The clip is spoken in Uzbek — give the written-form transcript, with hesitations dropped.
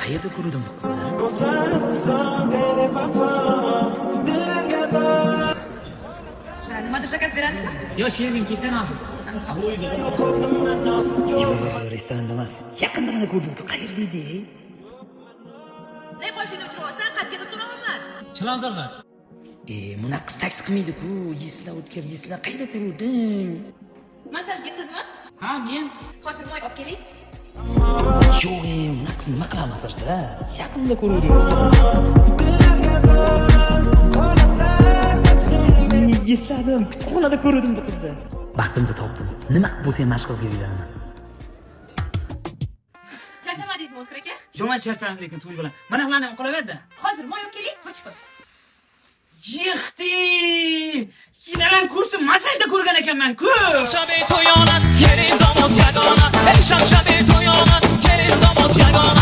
Qayerda ko'rdim bu qizni? Nimadir zakaz berasizmi? Yo, she'ring kelsan hozir. Yo'q, restoranda emas. Yaqindagina ko'rdim-ku. Qayerda edi? Ne qo'shini o'chirasan, qatga deb so'ramayman. Chilonzorlar. Buni qiz taksi qilmaydi-ku. Yeslar o'tkir, yeslar qayerda ko'rding? Massajga sizmi? Ha, men. Hozir moy olib keling. Yo'q, buni qiz nima qiladi masajda? Yaqinda ko'rdim. Esladim, kutubxonada ko'rdim bu qizni. Baxtimni topdim. Nima qilib bo'lsa ham mashq qizga uylanaman. Charchamadingizmi O'tkir aka? Yo'q, men charchadim lekin to'y bilan. Mana bularni ham qolaverdi. Hozir moy olib keling, qochib qol. Yixti! Yinalan kursi masajda ko'rgan ekanman-ku. شب تو یانم، یه داماد یگانم. ای شب تو یانم، یه داماد یگانم.